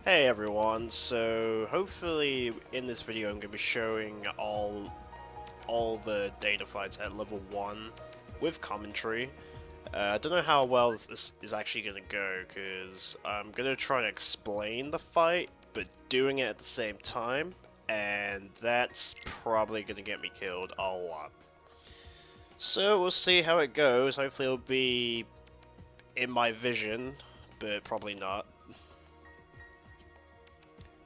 Hey everyone, so hopefully in this video I'm going to be showing all the data fights at level 1 with commentary. I don't know how well this is actually going to go because I'm going to try and explain the fight but doing it at the same time, and that's probably going to get me killed a lot. So we'll see how it goes. Hopefully it'll be in my vision, but probably not.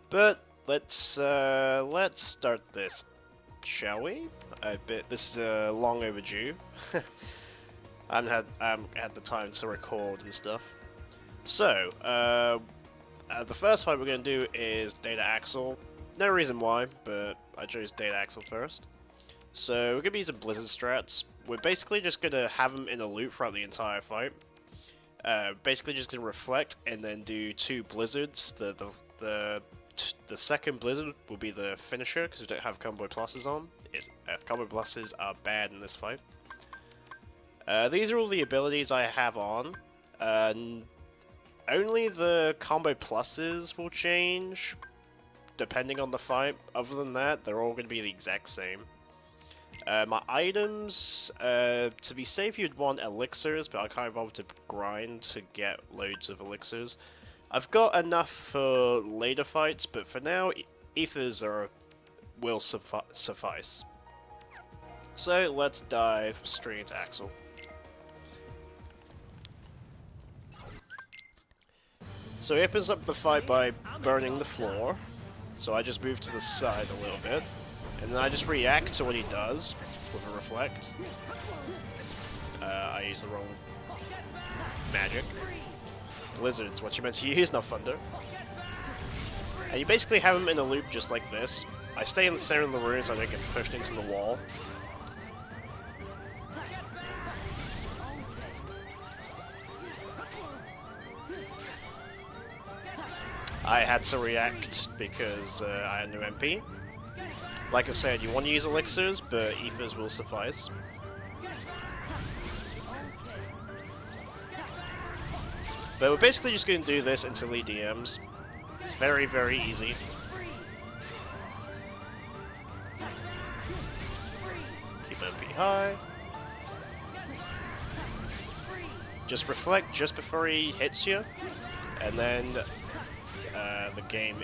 But let's start this, shall we? This is long overdue. I haven't had the time to record and stuff. So the first fight we're gonna do is Data Axel. No reason why, but I chose Data Axel first. So we're gonna be using Blizzard strats. We're basically just gonna have him in a loop throughout the entire fight. Basically just gonna reflect and then do 2 blizzards. The second blizzard will be the finisher because we don't have combo pluses on. Combo pluses are bad in this fight. These are all the abilities I have on. Only the combo pluses will change depending on the fight. Other than that, they're all going to be the exact same. My items, to be safe you'd want elixirs, but I can't bother to grind to get loads of elixirs. I've got enough for later fights, but for now, ethers will suffice. So let's dive straight into Axel. So he opens up the fight by burning the floor, so I just move to the side a little bit, and then I just react to what he does with a reflect. I use the wrong magic. Blizzard's what you meant to use, not thunder. And you basically have him in a loop just like this. I stay in the center of the room so I don't get pushed into the wall. I had to react because I had no MP. Like I said, you want to use elixirs, but ethers will suffice. But we're basically just going to do this until he DMs. It's very, very easy. Keep MP high. Just reflect just before he hits you, and then the game...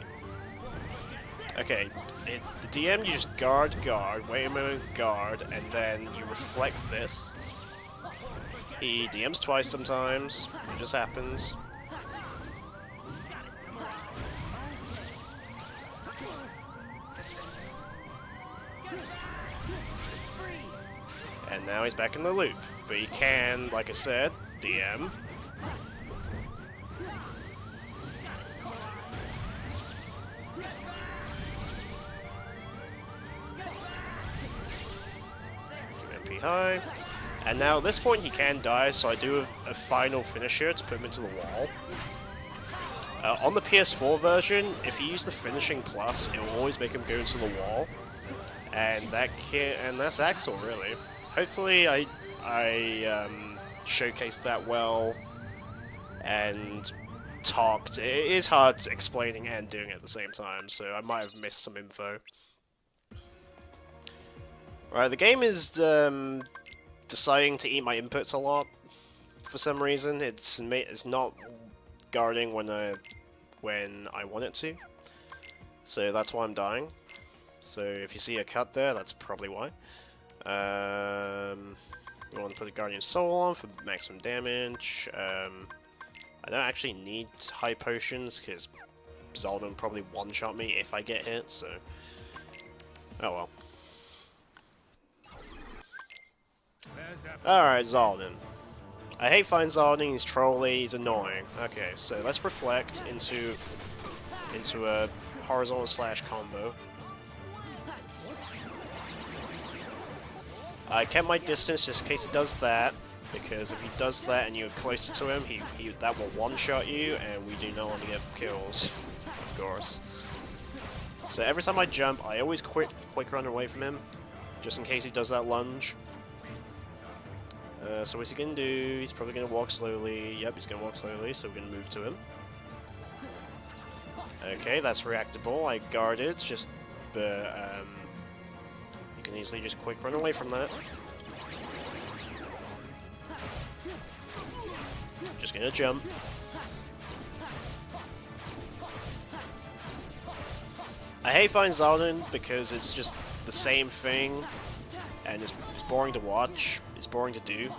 Okay, the DM you just guard, wait a moment, guard, and then you reflect this. He DMs twice sometimes, it just happens. And now he's back in the loop. But he can, like I said, DM. MP high. And now at this point he can die, so I do a final finisher to put him into the wall. On the PS4 version, if you use the finishing plus, it will always make him go into the wall. And that's Axel, really. Hopefully I showcased that well and talked. It is hard explaining and doing it at the same time, so I might have missed some info. Right, the game is deciding to eat my inputs a lot for some reason. It's not guarding when I want it to, so that's why I'm dying. So if you see a cut there, that's probably why. We want to put a Guardian Soul on for maximum damage. I don't actually need high potions because Zaldin probably one-shot me if I get hit, so oh well. Alright, Zaldin. I hate fighting Zaldin, he's trolly, he's annoying. Okay, so let's reflect into a horizontal slash combo. I kept my distance just in case he does that, because if he does that and you're closer to him, that will one-shot you, and we do not want to get kills, of course. So every time I jump, I always quick run away from him, just in case he does that lunge. So what's he going to do? He's probably going to walk slowly. Yep, he's going to walk slowly, so we're going to move to him. Okay, that's reactable. I guarded, just you can easily just quick run away from that. Just gonna jump. I hate Vine Zaldin because it's just the same thing, and it's boring to watch. It's boring to do,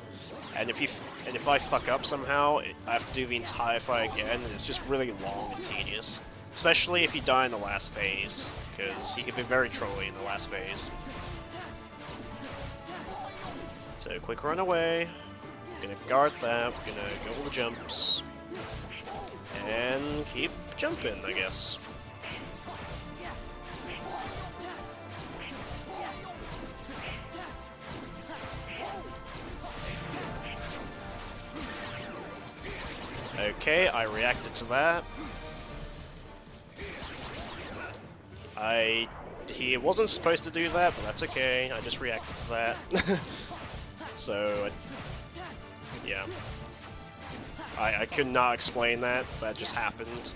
and if I fuck up somehow, I have to do the entire fight again, and it's just really long and tedious. Especially if you die in the last phase, because he can be very trolly in the last phase. So quick run away. Gonna guard that. Gonna go all the jumps, and keep jumping, I guess. Okay, I reacted to that. He wasn't supposed to do that, but that's okay. I just reacted to that. So, yeah. I could not explain that. That just happened.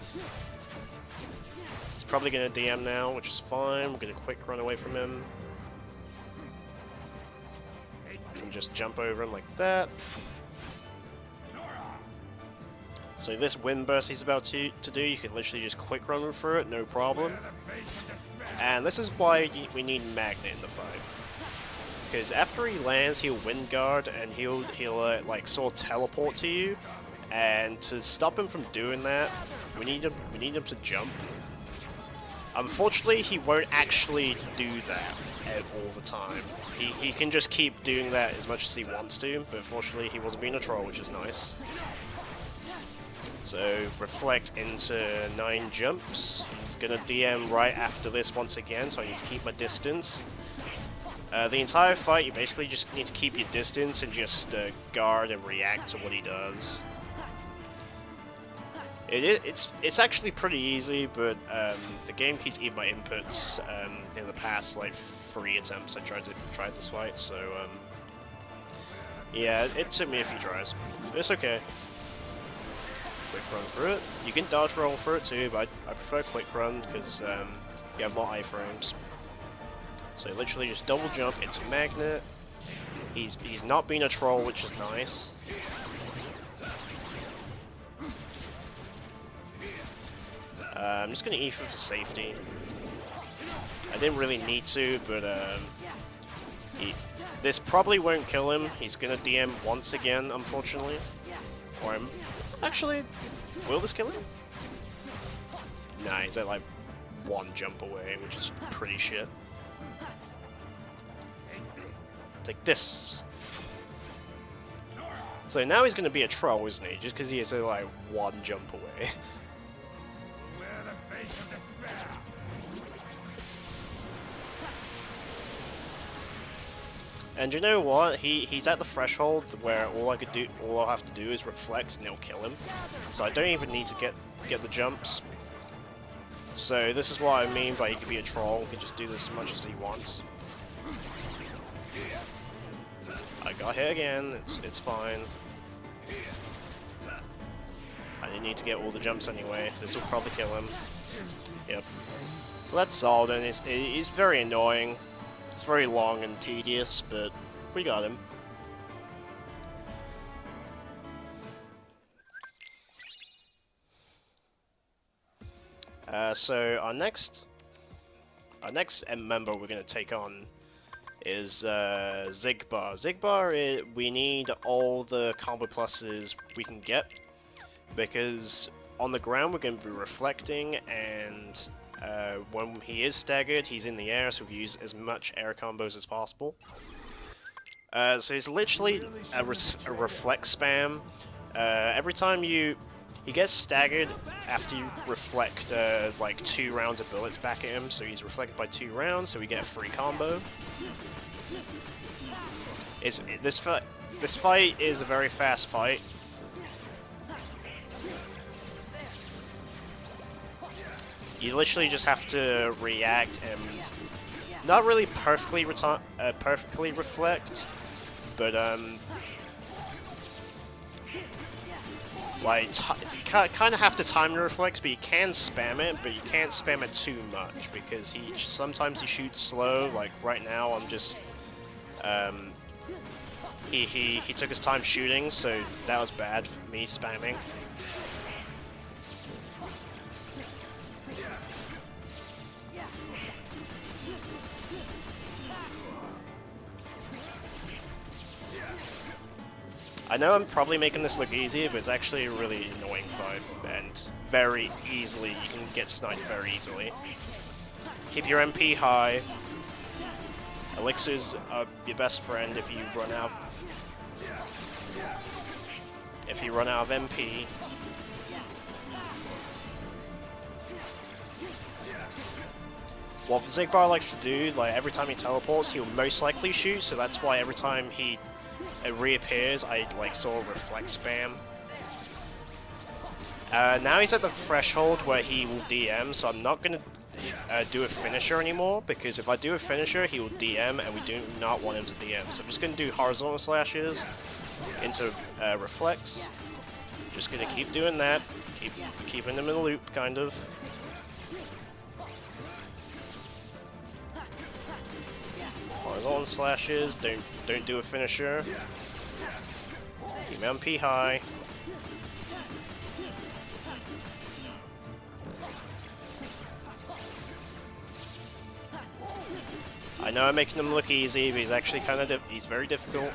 He's probably going to DM now, which is fine. We're going to quick run away from him. Can just jump over him like that. So this wind burst he's about to do, you can literally just quick run through it, no problem. And this is why we need Magnet in the fight. Because after he lands, he'll wind guard and he'll like sort of teleport to you. And to stop him from doing that, we need him to jump. Unfortunately, he won't actually do that all the time. He can just keep doing that as much as he wants to, but unfortunately he wasn't being a troll, which is nice. So, reflect into 9 jumps. He's gonna DM right after this once again, so I need to keep my distance. The entire fight, you basically just need to keep your distance and just guard and react to what he does. It's actually pretty easy, but the game keeps eating my inputs in the past like 3 attempts I tried this fight, so yeah, it took me a few tries. It's okay. Quick run through it. You can dodge roll through it too, but I prefer quick run because you have more iframes. So literally just double jump into Magnet. He's not being a troll, which is nice. I'm just gonna E for safety. I didn't really need to, but this probably won't kill him. He's gonna DM once again, unfortunately. Or actually, will this kill him? Nah, he's at like 1 jump away, which is pretty shit. Take this. So now he's going to be a troll, isn't he? Just because he is like 1 jump away. And you know what? He's at the threshold where all I have to do is reflect and it'll kill him. So I don't even need to get the jumps. So this is what I mean by he can be a troll. He can just do this as much as he wants. I got hit again. It's fine. I didn't need to get all the jumps anyway. This will probably kill him. Yep. So that's Zaldin. He's very annoying. It's very long and tedious, but we got him. So our next member we're going to take on is Xigbar. Xigbar, we need all the combo pluses we can get, because on the ground we're going to be reflecting, and when he is staggered, he's in the air, so we use as much air combos as possible. So it's literally a reflect spam. Every time he gets staggered after you reflect like 2 rounds of bullets back at him, so he's reflected by 2 rounds, so we get a free combo. This fight is a very fast fight. You literally just have to react and not really perfectly reflect, but Like, you kind of have to time the reflex, but you can spam it, but you can't spam it too much, because sometimes he shoots slow. Like, right now, I'm just... He took his time shooting, so that was bad for me spamming. I know I'm probably making this look easy, but it's actually a really annoying fight, and very easily, you can get sniped very easily. Keep your MP high. Elixirs are your best friend if you run out. If you run out of MP. What Xigbar likes to do, like every time he teleports, he'll most likely shoot, so that's why every time he reappears, I like sort of reflect spam. Now he's at the threshold where he will DM, so I'm not going to do a finisher anymore, because if I do a finisher, he will DM, and we do not want him to DM. So I'm just going to do horizontal slashes into reflex. Just going to keep doing that, keeping them in the loop, kind of. Horizontal slashes, don't do a finisher. Keep MP high. I know I'm making him look easy, but he's actually he's very difficult.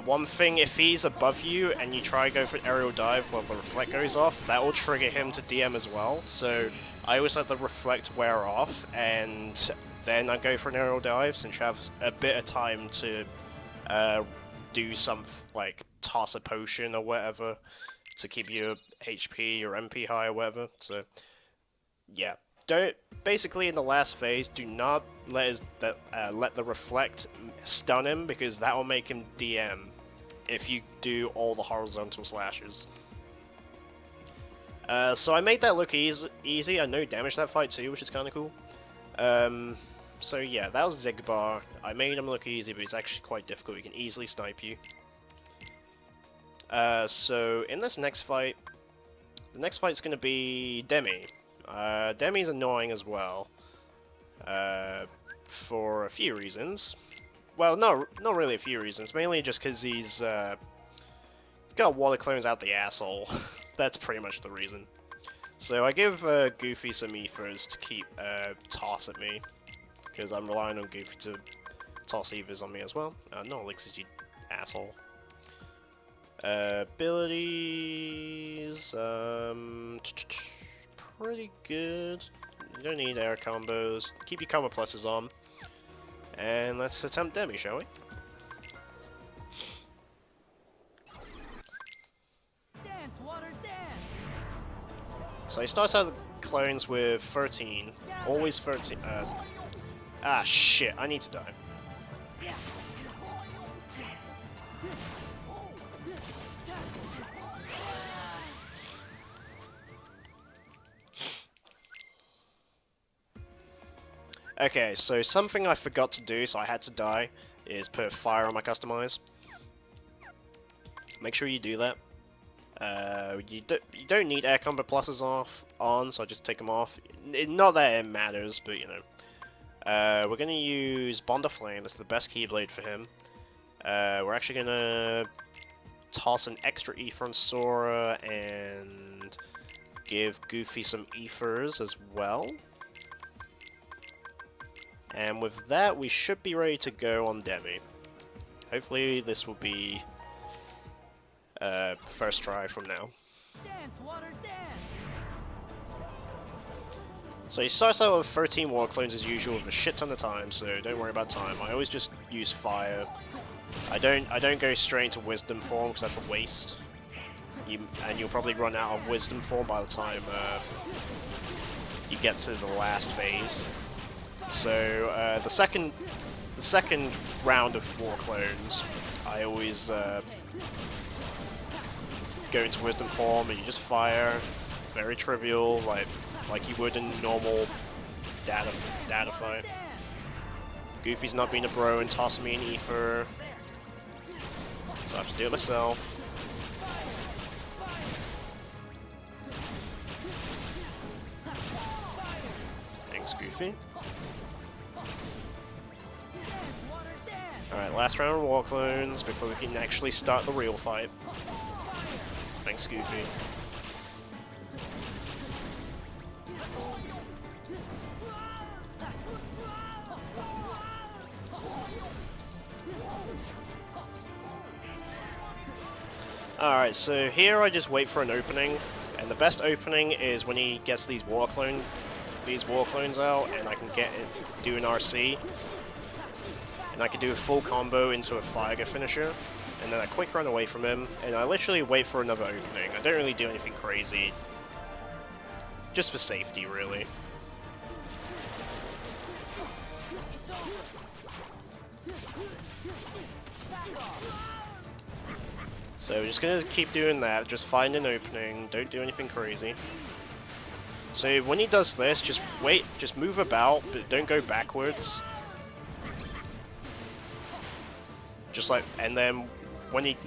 One thing, if he's above you and you try to go for an aerial dive while the reflect goes off, that will trigger him to DM as well. So I always let the reflect wear off, and then I go for an aerial dive, since you have a bit of time to do some, like, toss a potion or whatever to keep your HP or MP high or whatever. So, yeah. Basically, in the last phase, do not let the reflect stun him, because that will make him DM if you do all the horizontal slashes. So I made that look easy. I no damage that fight too, which is kind of cool. So yeah, that was Xigbar. I made him look easy, but he's actually quite difficult. He can easily snipe you. So in this next fight, the next fight's going to be Demi. Demi's annoying as well, for a few reasons. Well, not really a few reasons, mainly just because he's got water clones out the asshole. That's pretty much the reason. So I give Goofy some ethers to keep toss at me, because I'm relying on Goofy to toss ethers on me as well. No elixirs, you asshole. Abilities, pretty good. You don't need air combos. Keep your combo pluses on. And let's attempt Demi, shall we? Dance, water, dance. So he starts out the clones with 13. Always 13. Ah, shit. I need to die. Okay, so something I forgot to do, so I had to die, is put fire on my customize. Make sure you do that. You don't need air combo pluses on, so I just take them off. Not that it matters, but you know. We're gonna use Bond of Flame. That's the best Keyblade for him. We're actually gonna toss an extra ether on Sora and give Goofy some ethers as well. And with that, we should be ready to go on Demi. Hopefully this will be first try from now. Dance, water, dance. So he starts out with 13 war clones as usual with a shit ton of time, so don't worry about time. I always just use fire. I don't go straight into wisdom form because that's a waste. And you'll probably run out of wisdom form by the time you get to the last phase. So the second round of war clones, I always go into wisdom form and you just fire. Very trivial, like you would in normal data fight. Goofy's not being a bro and tossing me an ether, so I have to do it myself. Thanks, Goofy. Dance, water, dance. Alright, last round of War Clones before we can actually start the real fight. Thanks, Goofy. Alright, so here I just wait for an opening, and the best opening is when he gets these war clones out, and I can do an RC, and I can do a full combo into a Fire finisher, and then I quick run away from him, and I literally wait for another opening. I don't really do anything crazy, just for safety, really. So we're just gonna keep doing that, just find an opening, don't do anything crazy. So when he does this, just wait, just move about, but don't go backwards. Just like, and then when he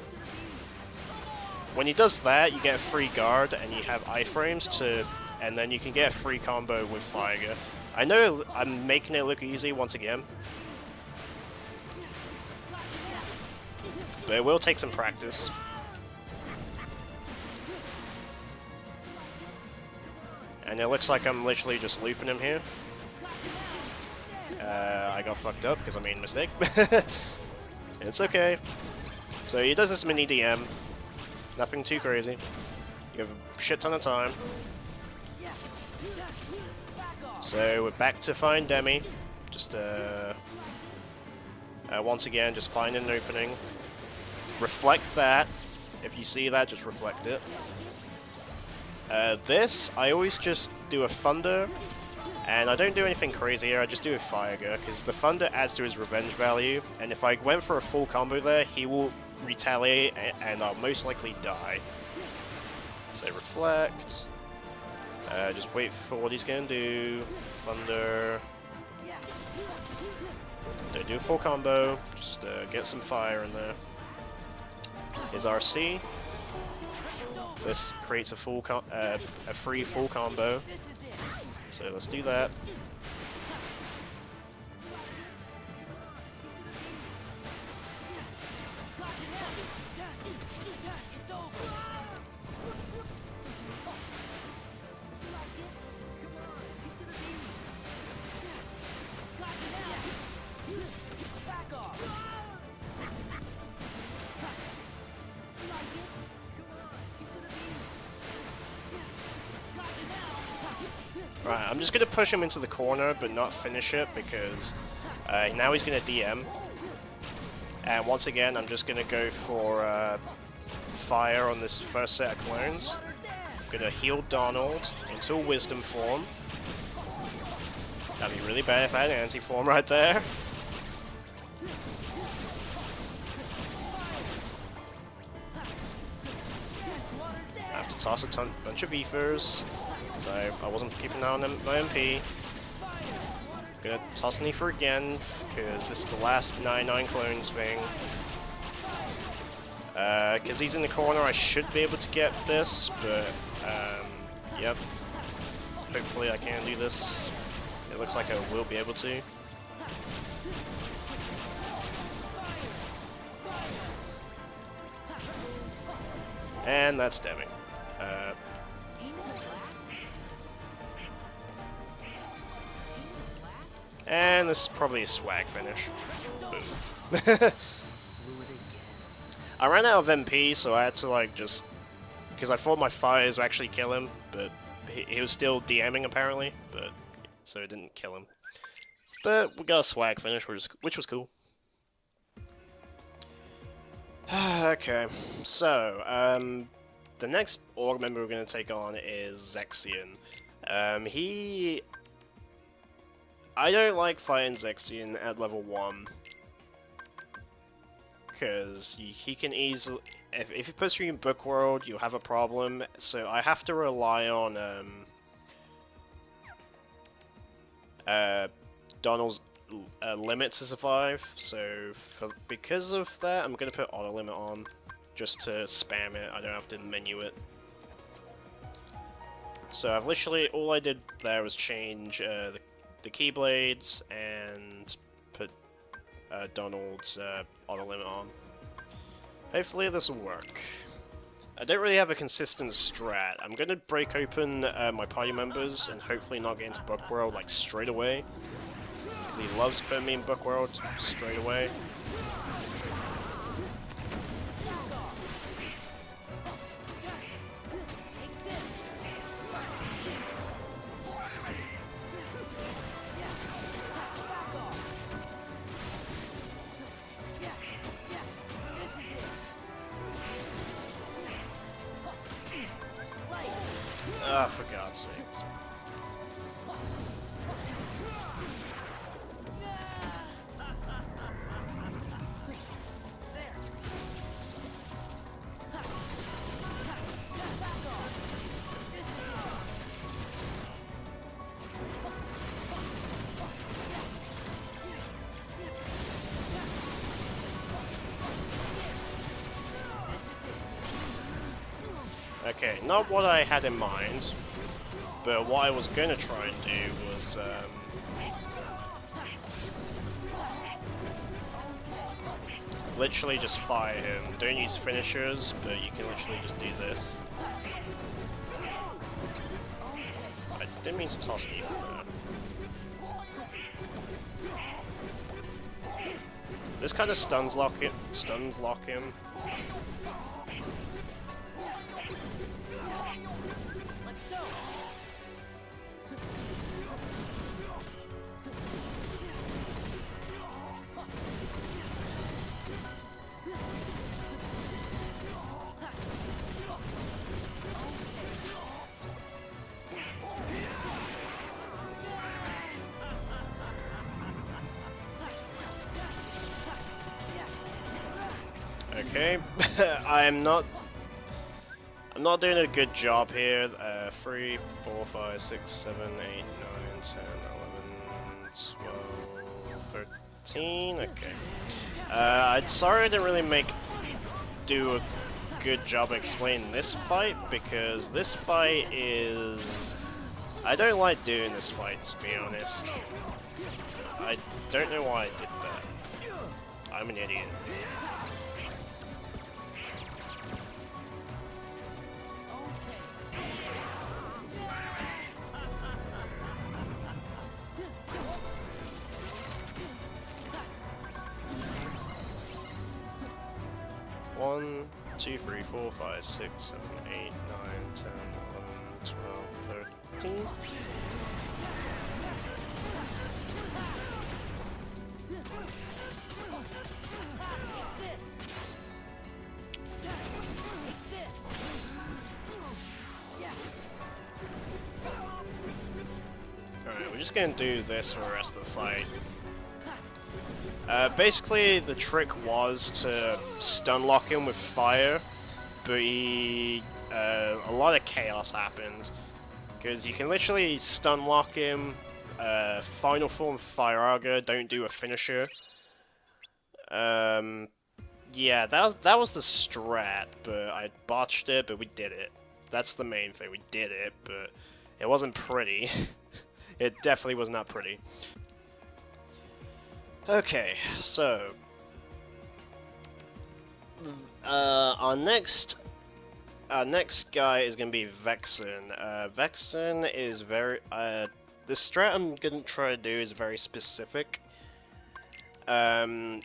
does that, you get a free guard, and you have iframes to, and then you can get a free combo with Fire. I know I'm making it look easy once again, but it will take some practice. And it looks like I'm literally just looping him here. I got fucked up because I made a mistake. It's okay. So he does this mini DM. Nothing too crazy. You have a shit ton of time. So we're back to find Demi. Just once again, just find an opening. Reflect that. If you see that, just reflect it. This, I always just do a Thunder, and I don't do anything crazy here, I just do a Fire, because the Thunder adds to his revenge value, and if I went for a full combo there, he will retaliate, and I'll most likely die. So reflect, just wait for what he's gonna do, Thunder, don't do a full combo, just get some fire in there. His RC. This creates a free full combo. So let's do that. Right, I'm just going to push him into the corner, but not finish it, because now he's going to DM. And once again, I'm just going to go for Fire on this first set of clones. I'm going to heal Donald into a Wisdom form. That'd be really bad if I had an anti-form right there. I have to toss a bunch of Ethers. I wasn't keeping an eye on my MP. Gonna toss an Ether again, because this is the last 9/9 clones thing. Because he's in the corner, I should be able to get this, but, yep. Hopefully I can do this. It looks like I will be able to. And that's Demi. And this is probably a swag finish. Boom. I ran out of MP, so I had to like just... Because I thought my fires would actually kill him, but he was still DMing apparently, but so it didn't kill him. But we got a swag finish, which was cool. Okay, so, the next org member we're going to take on is XIII. I don't like fighting XIII at level 1. Because he can easily... If he puts you in Book World, you'll have a problem. So I have to rely on Donald's limit to survive. So because of that, I'm going to put auto limit on. Just to spam it. I don't have to menu it. So I've literally... All I did there was change the Keyblades and put Donald's auto limit on. Hopefully this will work. I don't really have a consistent strat. I'm gonna break open my party members and hopefully not get into Book World like straight away. Because he loves putting me in Book World straight away. Ah, for God's sakes. Okay, not what I had in mind, but what I was going to try and do was literally just fire him. Don't use finishers, but you can literally just do this. I didn't mean to toss you there. This kind of stuns lock him. Okay, I'm not doing a good job here. 3, 4, 5, 6, 7, 8, 9, 10, 11, 12, 13. Okay. I'm sorry I didn't really do a good job explaining this fight, because this fight is... I don't like doing this fight, to be honest. I don't know why I did that. I'm an idiot. One, 2, 3, 4, 5, 6, 7, 8, 9, 10, 11, 12, 13. Alright, we're just gonna do this for the rest of the fight. Basically, the trick was to stun lock him with fire, but a lot of chaos happened. Because you can literally stun lock him, final form Fire Auger, don't do a finisher. Yeah, that was the strat, but I botched it, but we did it. That's the main thing, we did it, but it wasn't pretty. It definitely was not pretty. Okay, so our next guy is gonna be Vexen. Vexen is very the strat I'm gonna try to do is very specific. If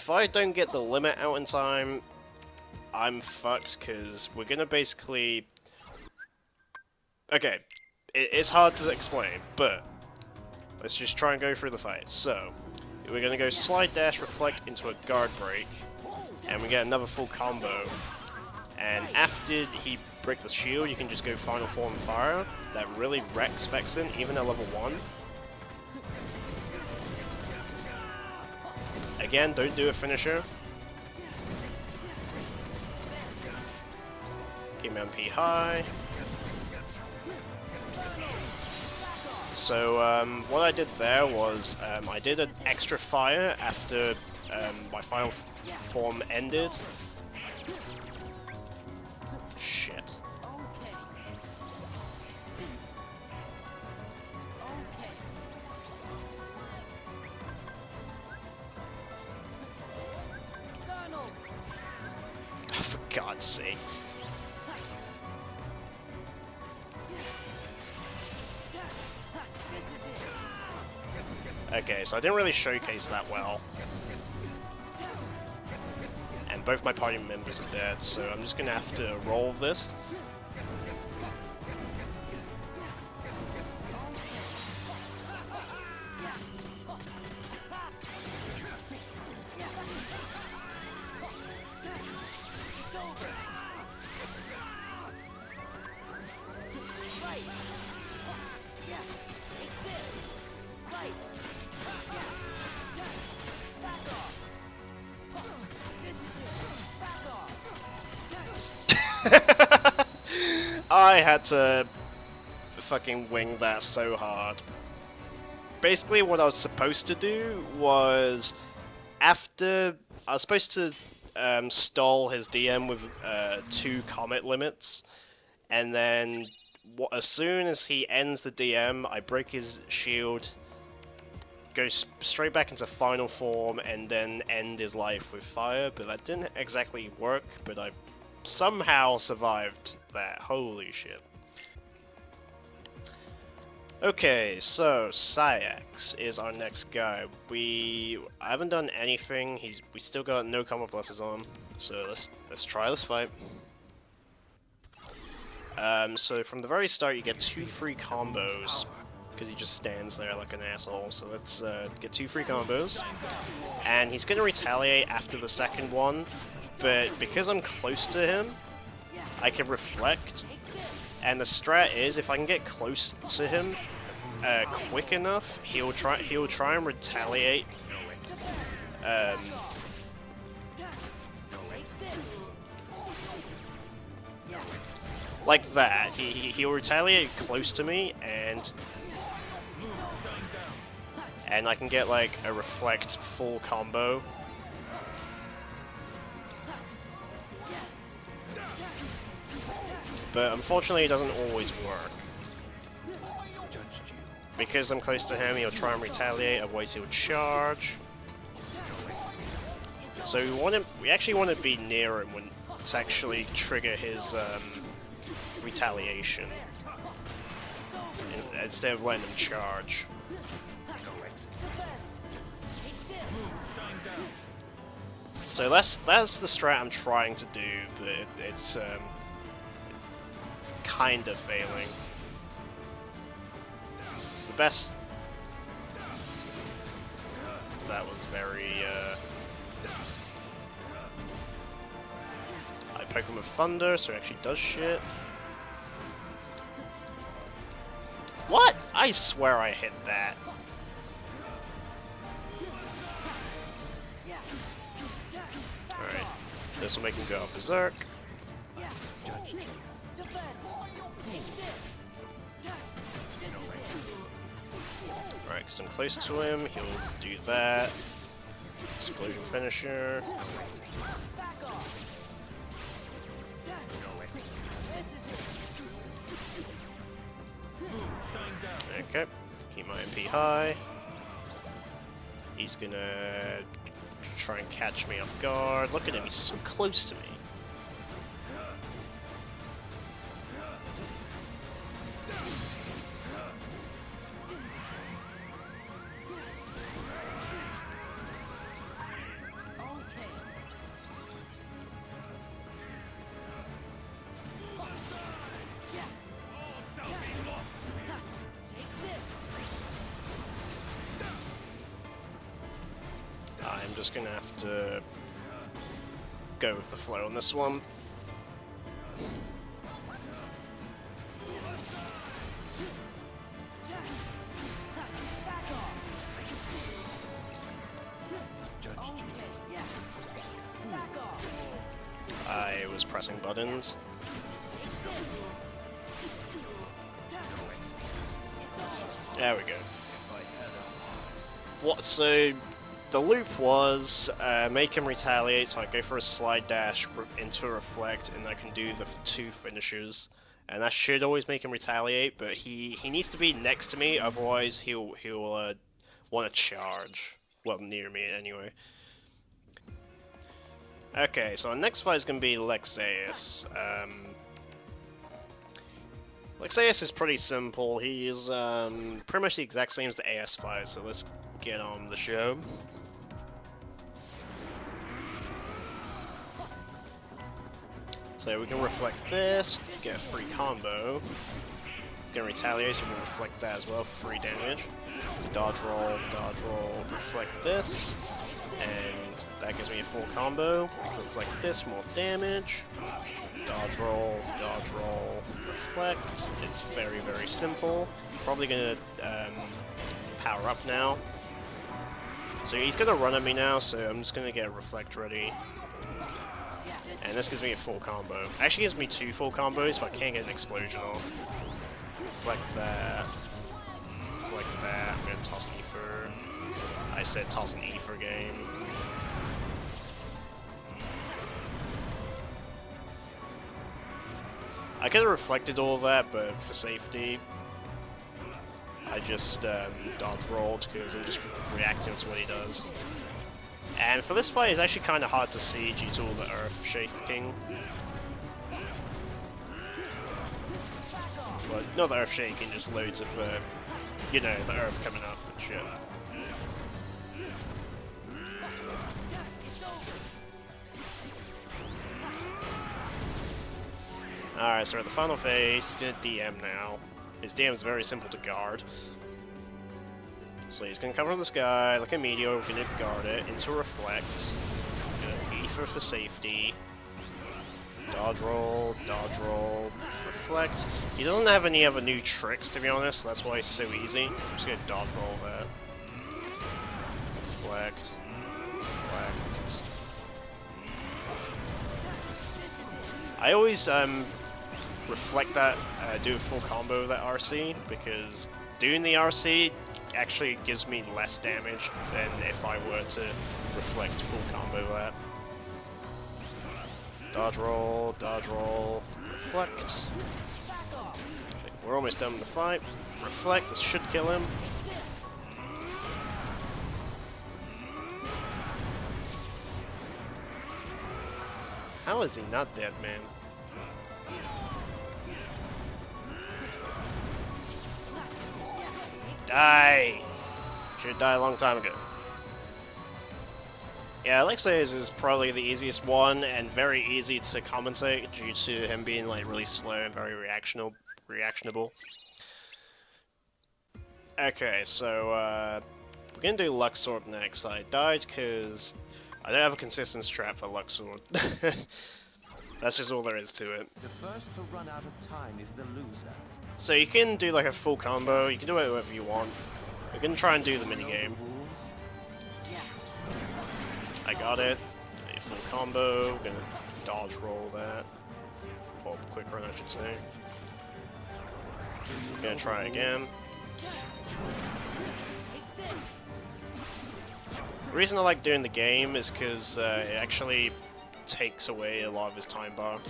I don't get the limit out in time, I'm fucked, because we're gonna basically... Okay, it's hard to explain, but let's just try and go through the fight. So, we're gonna go Slide Dash, Reflect into a Guard Break, and we get another full combo. And after he breaks the shield, you can just go Final Form Fire. That really wrecks Vexen, even at level 1. Again, don't do a finisher. Keep him MP high. So what I did there was I did an extra fire after my final form ended. Shit. God's sake. Okay, so I didn't really showcase that well. And both my party members are dead, so I'm just gonna have to roll this. I had to fucking wing that so hard. Basically, what I was supposed to do was, after I was supposed to stall his DM with 2 comet limits, and then as soon as he ends the DM, I break his shield, go straight back into final form, and then end his life with fire. But that didn't exactly work. But I somehow survived that. Holy shit. Okay, so Syax is our next guy. I haven't done anything. We still got no combo pluses on him. So let's try this fight. So from the very start, you get 2 free combos because he just stands there like an asshole. So let's get 2 free combos, and he's gonna retaliate after the second one. But because I'm close to him, I can reflect. And the strat is, if I can get close to him quick enough, he'll try and retaliate. Like that. He'll retaliate close to me, and I can get like a reflect full combo. But unfortunately, it doesn't always work. Because I'm close to him, he'll try and retaliate, otherwise he'll charge. So we actually want to be near him to actually trigger his retaliation, instead of letting him charge. So that's the strat I'm trying to do, but it's kind of failing. It's the best. That was very. I poke him with thunder, so it actually does shit. What? I swear I hit that. Alright. This will make him go up berserk. Alright, because I'm close to him, he'll do that. Explosion finisher. Okay, keep my MP high. He's gonna try and catch me off guard. Look at him, he's so close to me. I'm just gonna have to go with the flow on this one. I was pressing buttons. There we go. What? So the loop was make him retaliate, so I go for a slide dash into a reflect, and I can do the 2 finishers, and that should always make him retaliate. But he needs to be next to me, otherwise he'll want to charge. Well, near me anyway. Okay, so our next fight is going to be Lexaeus. Lexaeus is pretty simple. He is pretty much the exact same as the AS fight, so let's get on the show. So we can reflect this, get a free combo. It's going to retaliate, so we can reflect that as well for free damage. Dodge roll, reflect this. And that gives me a full combo. Reflect this, more damage. Dodge roll, reflect. It's very, very simple. Probably gonna power up now. So he's gonna run at me now, so I'm just gonna get a reflect ready. And this gives me a full combo. Actually gives me 2 full combos, but I can't get an explosion off. Reflect that. Reflect that. I'm gonna toss an ether. I said toss an ether game. I could have reflected all that, but for safety, I just dodge rolled because I'm just reacting to what he does. And for this fight, it's actually kind of hard to see due to all the earth shaking. But not the earth shaking, just loads of, you know, the earth coming up and shit. Alright, so we're at the final phase. He's gonna DM now. His DM is very simple to guard. So he's gonna cover the sky like a meteor, we're gonna guard it into reflect. Gonna ether for safety. Dodge roll, reflect. He doesn't have any other new tricks, to be honest, that's why it's so easy. I'm just gonna dodge roll that. Reflect. I always reflect that, do a full combo of that RC, because doing the RC actually gives me less damage than if I were to reflect full combo of that. Dodge roll, reflect. We're almost done with the fight. Reflect, this should kill him. How is he not dead, man? Die! Should die a long time ago. Yeah, Lexaeus is probably the easiest one and very easy to commentate due to him being like really slow and very reactionable. Okay, so we're gonna do Luxord next. I died because I don't have a consistent strat for Luxord. That's just all there is to it. The first to run out of time is the loser. So you can do like a full combo, you can do it however you want. We're gonna try and do the minigame. I got it. A full combo, we're gonna dodge roll that. Or quick run I should say. Gonna try again. The reason I like doing the game is because it actually takes away a lot of his time bar.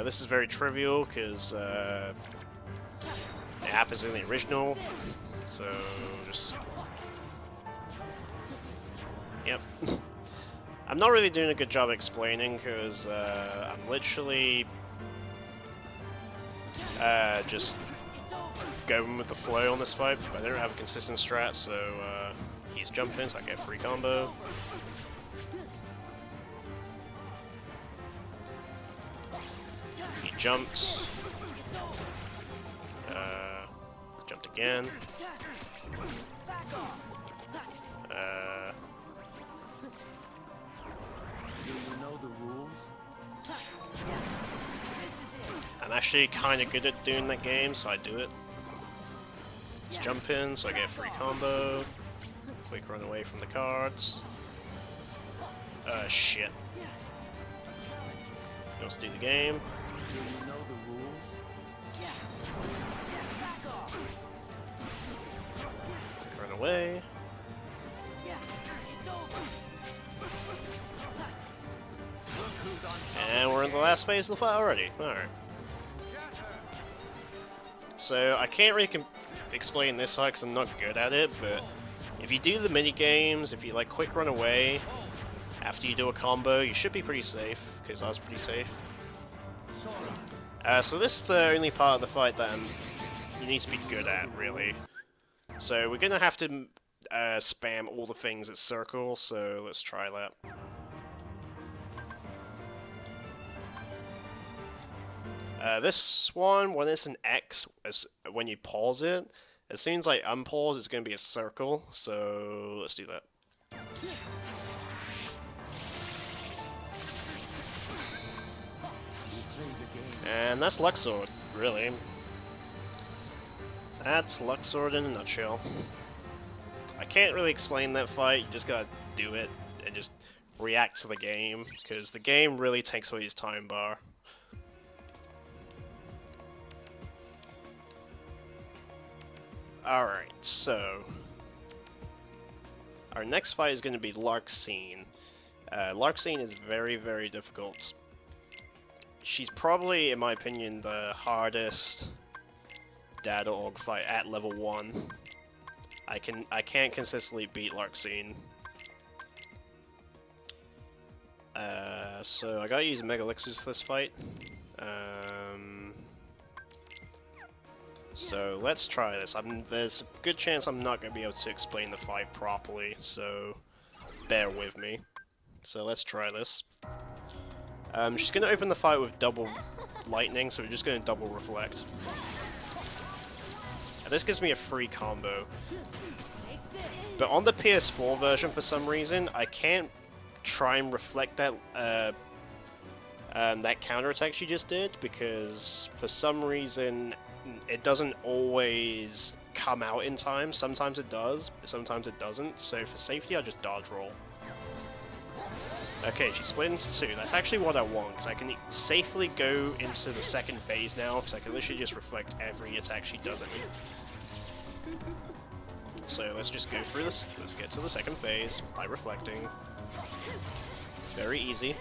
This is very trivial because it happens in the original, so just... Yep. I'm not really doing a good job explaining because I'm literally just going with the flow on this fight. I don't have a consistent strat, so he's jumping, so I get a free combo. He jumped. Jumped again. Do you know the rules? I'm actually kind of good at doing that game, so I do it. Just jump in, so I get a free combo. Quick run away from the cards. Shit. Let's do the game. Do you know the rules? Run away. And we're in the last phase of the fight already. Alright. So I can't really explain this fight because I'm not good at it, but if you do the mini games, if you like quick run away after you do a combo, you should be pretty safe, because I was pretty safe. So this is the only part of the fight that you need to be good at, really. So we're gonna have to spam all the things at circle, so let's try that. This one, when it's an X, when you pause it, as soon as I unpause, it's going to be a circle, so let's do that. And that's Luxord, really. That's Luxord in a nutshell. I can't really explain that fight, you just gotta do it and just react to the game, because the game really takes away his time bar. Alright, so our next fight is going to be Larxene. Larxene is very, very difficult. She's probably, in my opinion, the hardest Data Org fight at level 1. I can't consistently beat Larxene. So I gotta use Mega Elixirs for this fight. So let's try this. There's a good chance I'm not going to be able to explain the fight properly, so bear with me. So let's try this. She's going to open the fight with double lightning, so we're just going to double reflect. And this gives me a free combo. But on the PS4 version, for some reason, I can't try and reflect that that counterattack she just did, because for some reason it doesn't always come out in time. Sometimes it does, sometimes it doesn't, so for safety I just dodge roll. Okay, she split into two. That's actually what I want, because I can safely go into the second phase now, because I can literally just reflect every attack she does at me. So let's just go through this. Let's get to the second phase by reflecting. Very easy.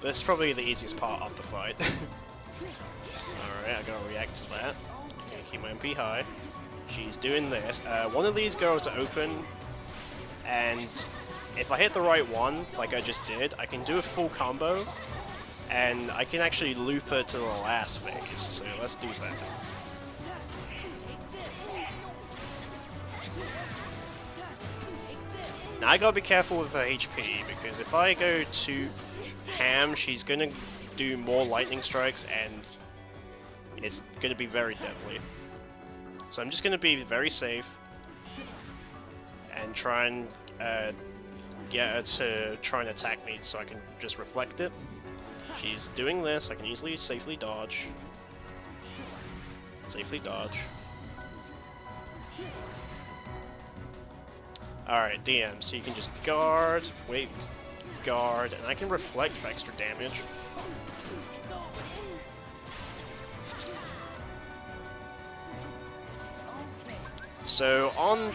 This is probably the easiest part of the fight. Alright, I gotta react to that. I'm gonna keep my MP high. She's doing this. One of these girls are open, and if I hit the right one, like I just did, I can do a full combo, and I can actually loop her to the last phase, so let's do that. Now I gotta be careful with her HP, because if I go too ham, she's gonna do more lightning strikes, and it's gonna be very deadly. So I'm just gonna be very safe, and try and get her to try and attack me so I can just reflect it. She's doing this, I can easily safely dodge. Safely dodge. Alright, DM, so you can just guard, wait, guard, and I can reflect for extra damage. So on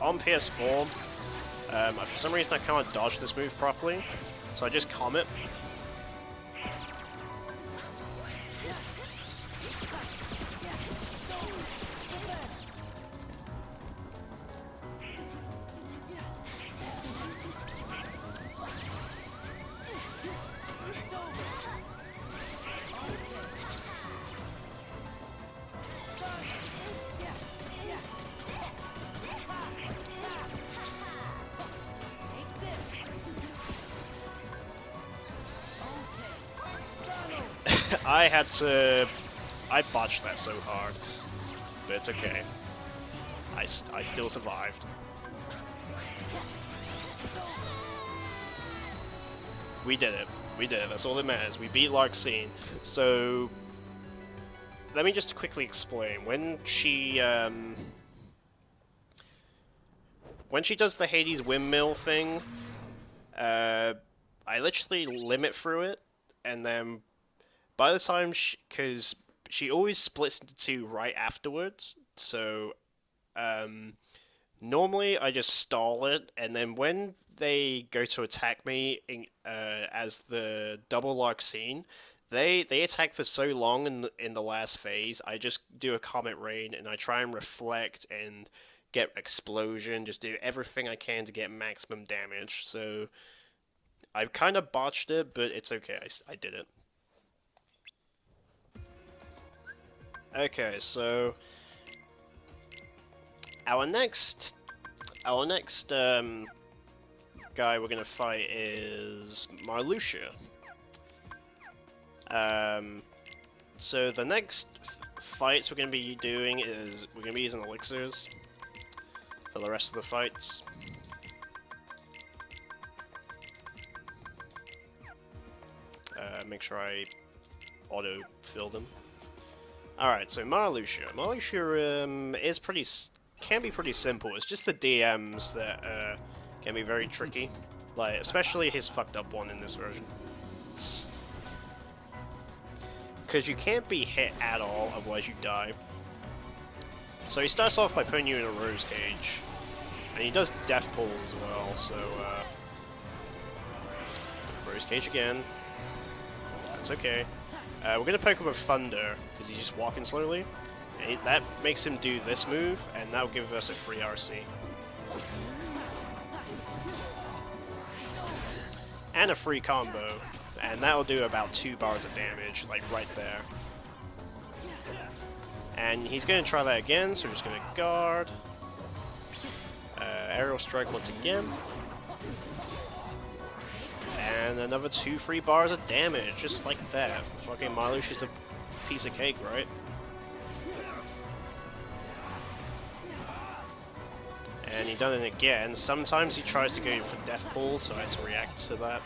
PS4, for some reason I can't dodge this move properly, so I just comet. I botched that so hard, but it's okay. I still survived. We did it. We did it. That's all that matters. We beat Larxene. So, let me just quickly explain. When she does the Hades windmill thing, I literally limit through it, and then by the time because she always splits into two right afterwards, so normally I just stall it, and then when they go to attack me as the double Larxene, they attack for so long in the last phase. I just do a Comet Rain and I try and reflect and get explosion. Just do everything I can to get maximum damage. So I've kind of botched it, but it's okay. I did it. Okay, so our next guy we're gonna fight is Marluxia. So the next fights we're gonna be doing is we're gonna be using elixirs for the rest of the fights. Make sure I auto-fill them. Alright, so Marluxia. Marluxia is can be pretty simple. It's just the DMs that can be very tricky. Like, especially his fucked up one in this version. Because you can't be hit at all, otherwise you die. So he starts off by putting you in a rose cage. And he does death pull as well, so rose cage again. That's okay. We're gonna poke him with Thunder, because he's just walking slowly. And that makes him do this move, and that'll give us a free RC. And a free combo. And that'll do about 2 bars of damage, like right there. And he's gonna try that again, so we're just gonna guard. Aerial strike once again. And another 2 free bars of damage, just like that. Fucking Marluxia's a piece of cake, right? And he done it again. Sometimes he tries to go for death pull, so I have to react to that.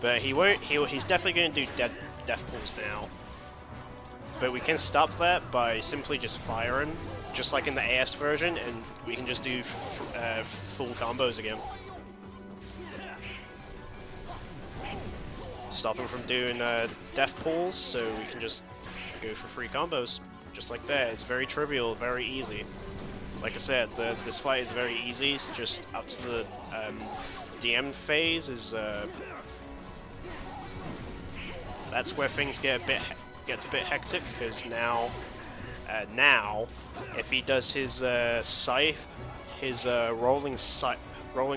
But he won't. He's definitely going to do death pulls now. But we can stop that by simply just firing, just like in the AS version, and we can just do full combos again. Stop him from doing death pulls, so we can just go for free combos, just like that. It's very trivial, very easy. Like I said, this fight is very easy. It's just up to the DM phase is that's where things gets a bit hectic, because now if he does his scythe, his rolling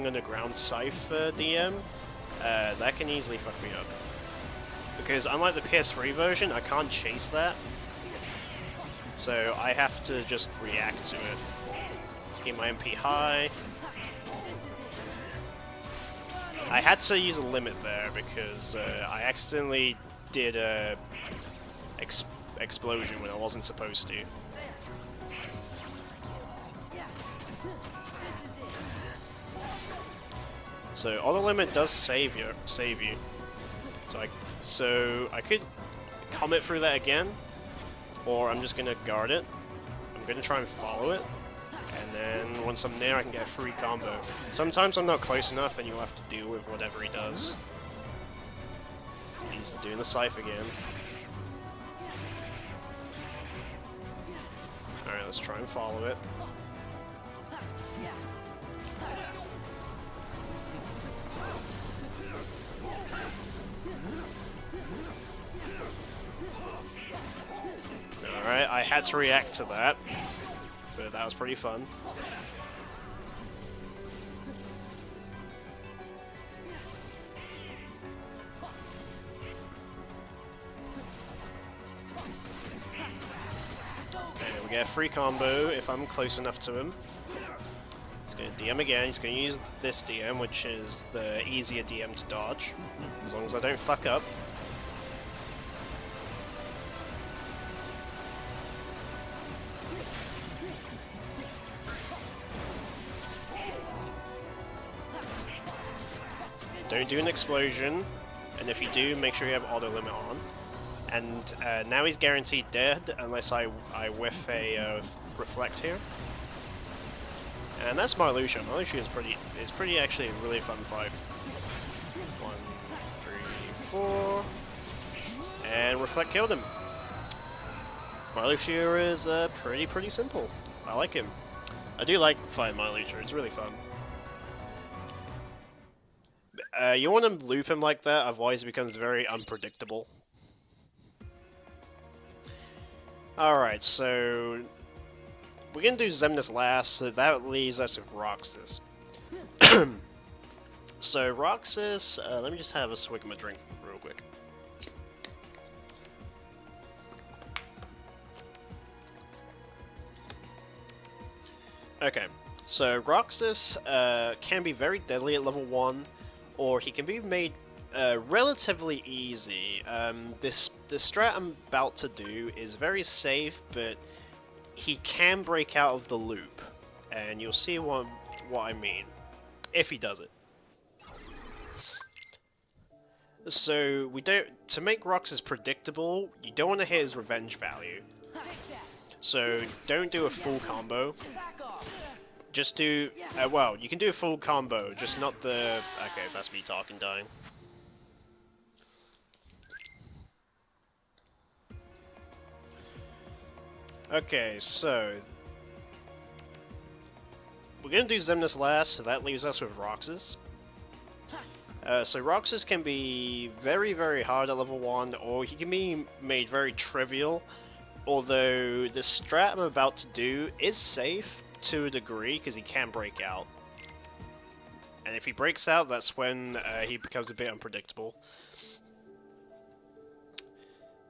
underground scythe DM, that can easily fuck me up. Because unlike the PS3 version, I can't chase that, so I have to just react to it. Keep my MP high. I had to use a limit there because I accidentally did a explosion when I wasn't supposed to. So auto limit does save you. So I could comet through that again, or I'm just gonna guard it. I'm gonna try and follow it, and then once I'm there, I can get a free combo. Sometimes I'm not close enough, and you'll have to deal with whatever he does. He's doing the scythe again. Alright, let's try and follow it. Alright, I had to react to that, but that was pretty fun. And we get a free combo if I'm close enough to him. He's going to DM again. He's going to use this DM, which is the easier DM to dodge, as long as I don't fuck up. Don't do an explosion, and if you do, make sure you have auto limit on. And now he's guaranteed dead unless I whiff a reflect here. And that's Marluxia. Marluxia is pretty actually a really fun fight. 1, 3, 4, and reflect killed him. Marluxia is pretty simple. I like him. I do like fighting Marluxia. It's really fun. You want to loop him like that, otherwise it becomes very unpredictable. Alright, so we're gonna do Xemnas last, so that leaves us with Roxas. So Roxas, let me just have a swig of my drink real quick. Okay, so Roxas can be very deadly at level 1, or he can be made relatively easy. This strat I'm about to do is very safe, but he can break out of the loop, and you'll see what I mean, if he does it. So to make Roxas predictable, you don't want to hit his revenge value. So don't do a full combo. Just do, well, you can do a full combo, just not the, okay, that's me talking, dying. Okay, so we're gonna do Xemnas last, so that leaves us with Roxas. So Roxas can be very, very hard at level 1, or he can be made very trivial, although the strat I'm about to do is safe to a degree, because he can break out. And if he breaks out, that's when he becomes a bit unpredictable.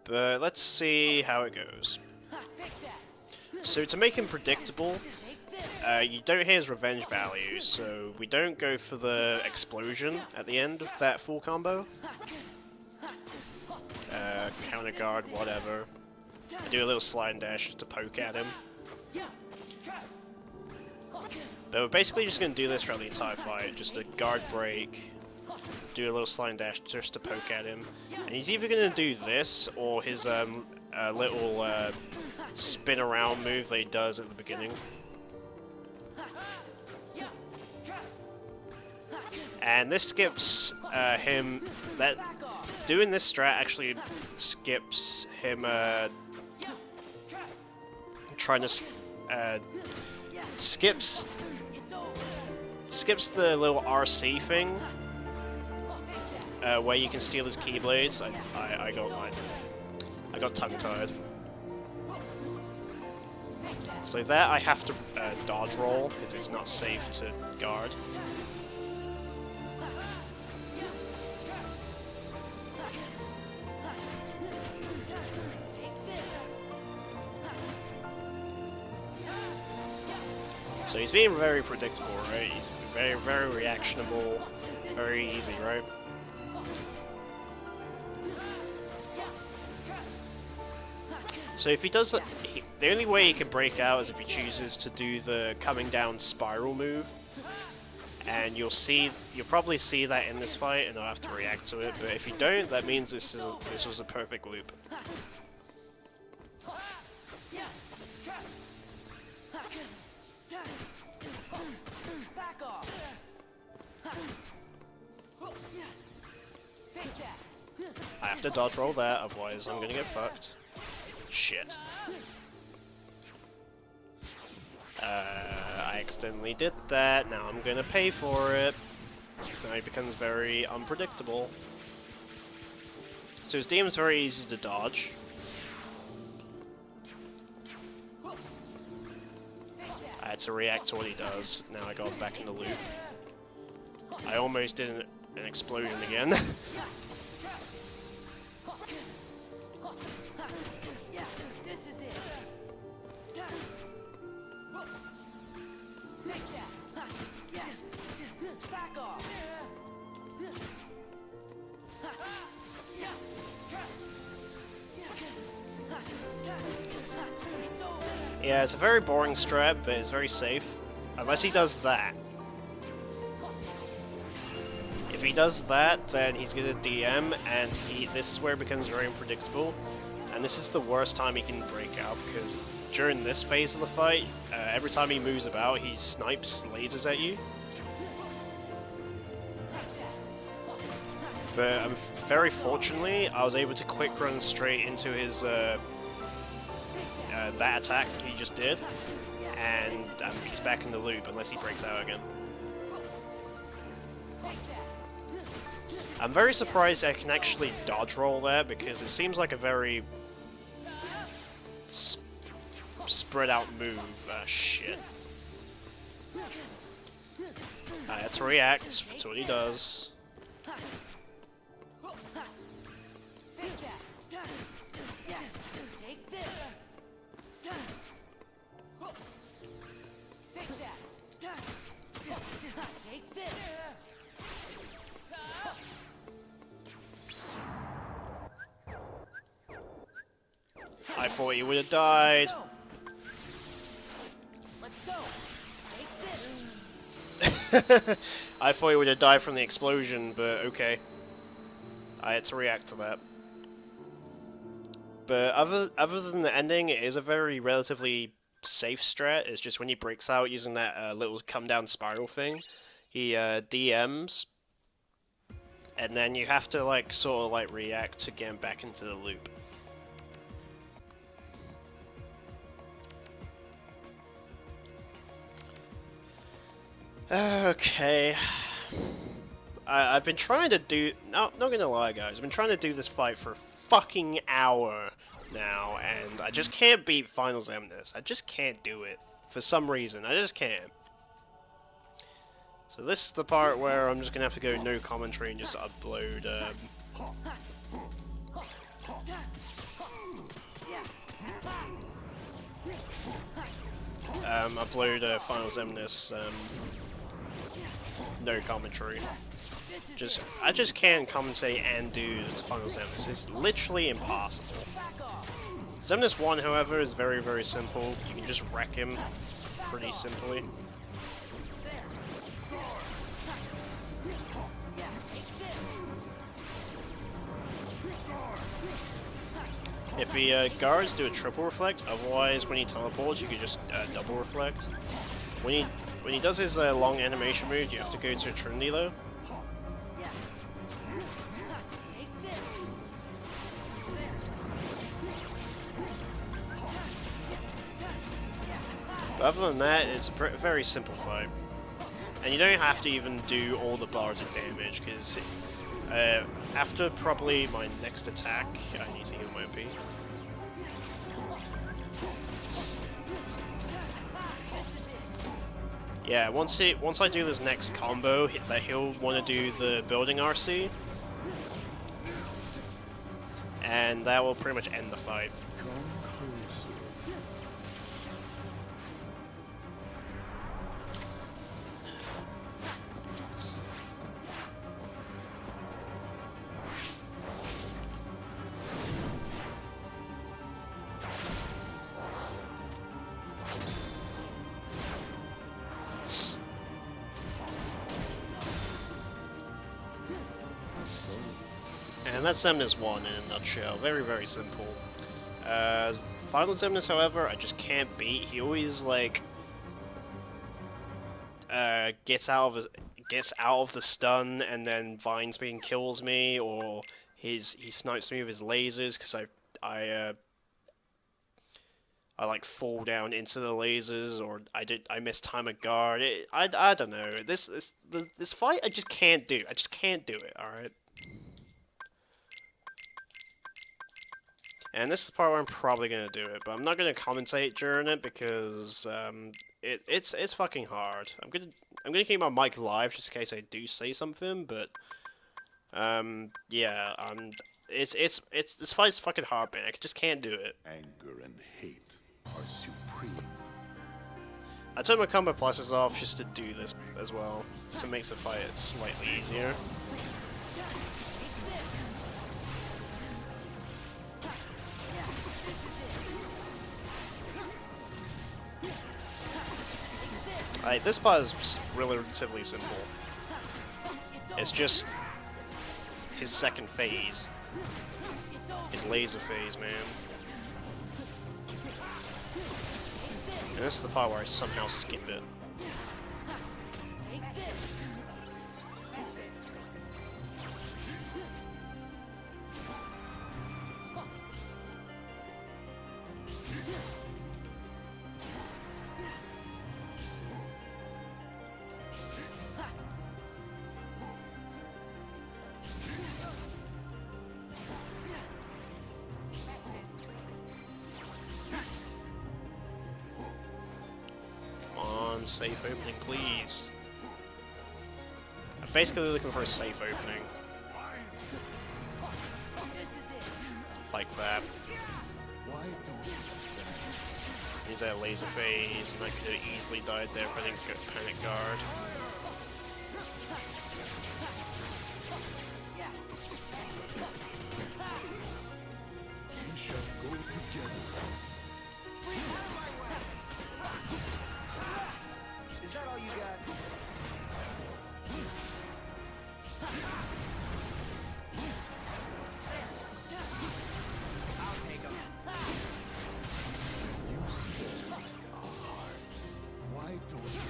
But let's see how it goes. So to make him predictable, you don't hit his revenge value, so we don't go for the explosion at the end of that full combo. Counter guard, whatever. I do a little slide and dash to poke at him. But we're basically just going to do this throughout the entire fight, just a guard break, do a little slide and dash just to poke at him. And he's either going to do this, or his little spin around move that he does at the beginning. And this skips him, doing this strat actually skips him trying to, skips the little RC thing, where you can steal his keyblades. I got tongue-tied. So that I have to dodge roll, because it's not safe to guard. So he's being very predictable, right? He's very, very reactionable, very easy, right? So if he does that, the only way he can break out is if he chooses to do the coming down spiral move. And you'll probably see that in this fight, and I'll have to react to it. But if you don't, that means this was a perfect loop. I have to dodge roll that, otherwise I'm gonna get fucked. Shit. I accidentally did that, now I'm gonna pay for it. So now he becomes very unpredictable. So his demon's very easy to dodge. I had to react to what he does, now I got back in the loop. I almost did an explosion again. Yeah, it's a very boring strat, but it's very safe. Unless he does that. If he does that, then he's gonna DM, and this is where it becomes very unpredictable. And this is the worst time he can break out, because during this phase of the fight, every time he moves about, he snipes lasers at you. But very fortunately, I was able to quick run straight into his that attack he just did, and he's back in the loop unless he breaks out again. I'm very surprised I can actually dodge roll there, because it seems like a very spread out move. Ah, shit. I had to react, that's what he does. I thought he would have died. I thought he would have died from the explosion, but okay. I had to react to that. But other than the ending, it is a very relatively safe strat. It's just when he breaks out using that little come down spiral thing, he DMs, and then you have to like sort of like react to get him back into the loop. Okay. I've been trying to do... No, not gonna lie, guys. I've been trying to do this fight for a fucking hour now, and I just can't beat Final Xemnas. I just can't do it. For some reason. I just can't. So this is the part where I'm just gonna have to go no commentary and just upload... upload Final Xemnas no commentary. I just can't commentate and do the Final Xemnas. It's literally impossible. Xemnas 1, however, is very, very simple. You can just wreck him pretty simply. If he guards, do a triple reflect. Otherwise, when he teleports, you can just double reflect. When he does his long animation move, you have to go to a Trinity though. But other than that, it's a very simple fight. And you don't have to even do all the bars of damage, because after probably my next attack, I need to heal my MP. Yeah, once I do this next combo, that he'll want to do the building RC, and that will pretty much end the fight. And that's Xemnas 1 in a nutshell. Very, very simple. Final Xemnas, however, I just can't beat. He always like gets out of the stun, and then vines me and kills me, or he snipes me with his lasers because I like fall down into the lasers, or I mistime a guard. I don't know. This fight I just can't do. I just can't do it. All right. And this is the part where I'm probably gonna do it, but I'm not gonna commentate during it because it's fucking hard. I'm gonna keep my mic live just in case I do say something, but yeah, this fight's fucking hard, man. I just can't do it. Anger and hate are supreme. I took my combo pluses off just to do this as well, so it makes the fight slightly easier. Alright, this part is relatively simple. It's just his second phase. His laser phase, man. And this is the part where I somehow skip it. one safe opening, please. I'm basically looking for a safe opening. Like that. Use that laser phase, and I could have easily died there if I didn't get panic guard. Is that all you got? I'll take him. Why don't you?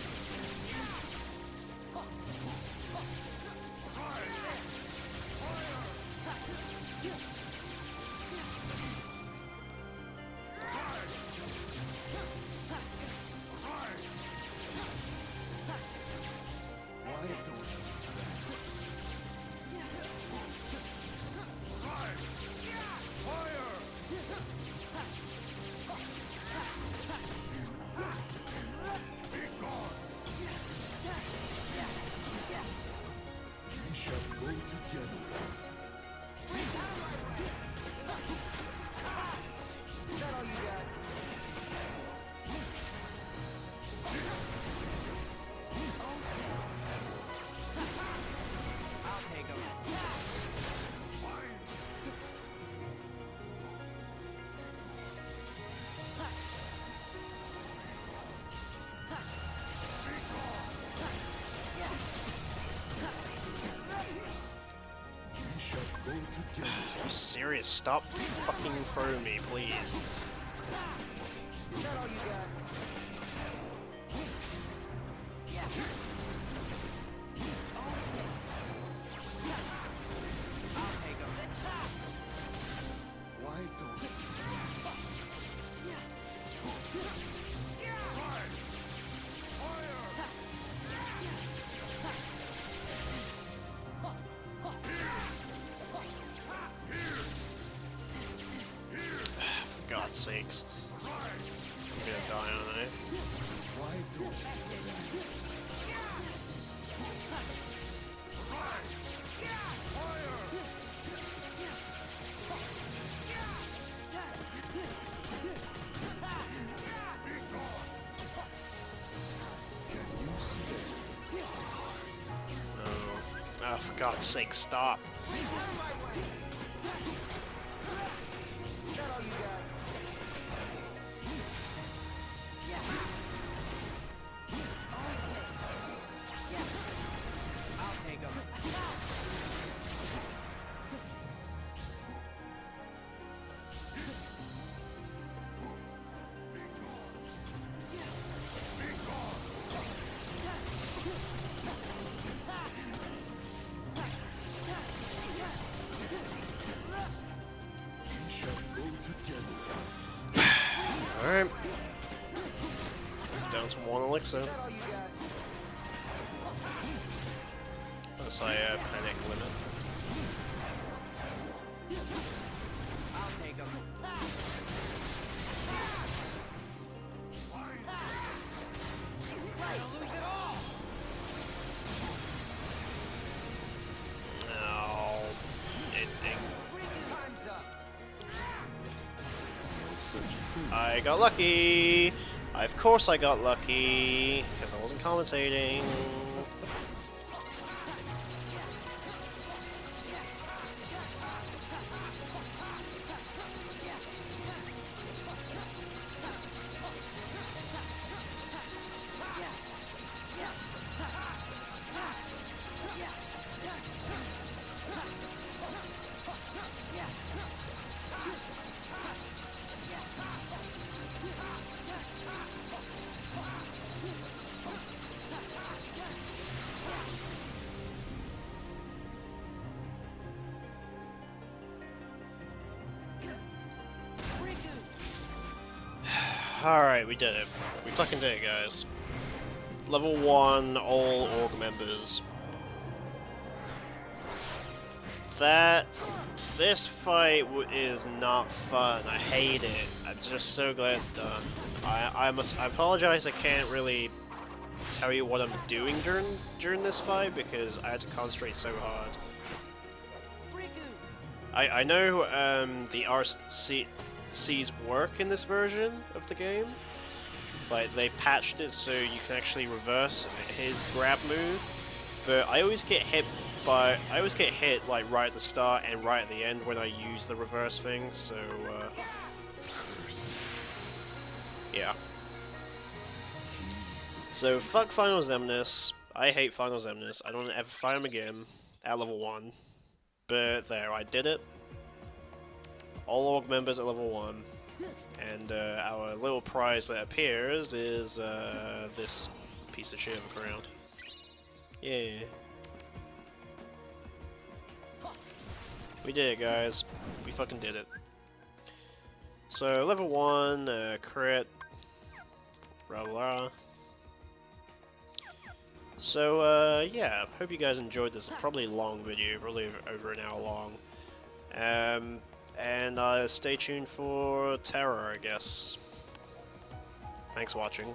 Are you serious? Stop fucking throwing me, please. Is that all you got? I'll take him. Why don't you? For God's sakes. I'm gonna die, aren't I? Why don't you? Oh, for God's sake, stop. Is that all you got? I'll take him. We shall go together. Alright. Down to one elixir. Is that all you got? Unless I panic limit. I'll take him. Lose it all. No. Time's up. Such a thing. I got lucky! Of course I got lucky, because I wasn't commentating. Alright, we did it. We fucking did it, guys. Level 1, all org members. This fight is not fun. I hate it. I'm just so glad it's done. I apologize. I can't really tell you what I'm doing during this fight because I had to concentrate so hard. I know the RC's work in this version of the game. Like, they patched it so you can actually reverse his grab move, but I always get hit like right at the start and right at the end when I use the reverse thing, so yeah. So fuck Final Xemnas. I hate Final Xemnas. I don't want to ever fight him again at level 1. But there, I did it. All org members at level 1. And our little prize that appears is this piece of shit of a crown. Yeah. We did it, guys. We fucking did it. So, level 1, crit. Blah blah. So, yeah, hope you guys enjoyed this probably long video, probably over an hour long. And stay tuned for Terror, I guess. Thanks for watching.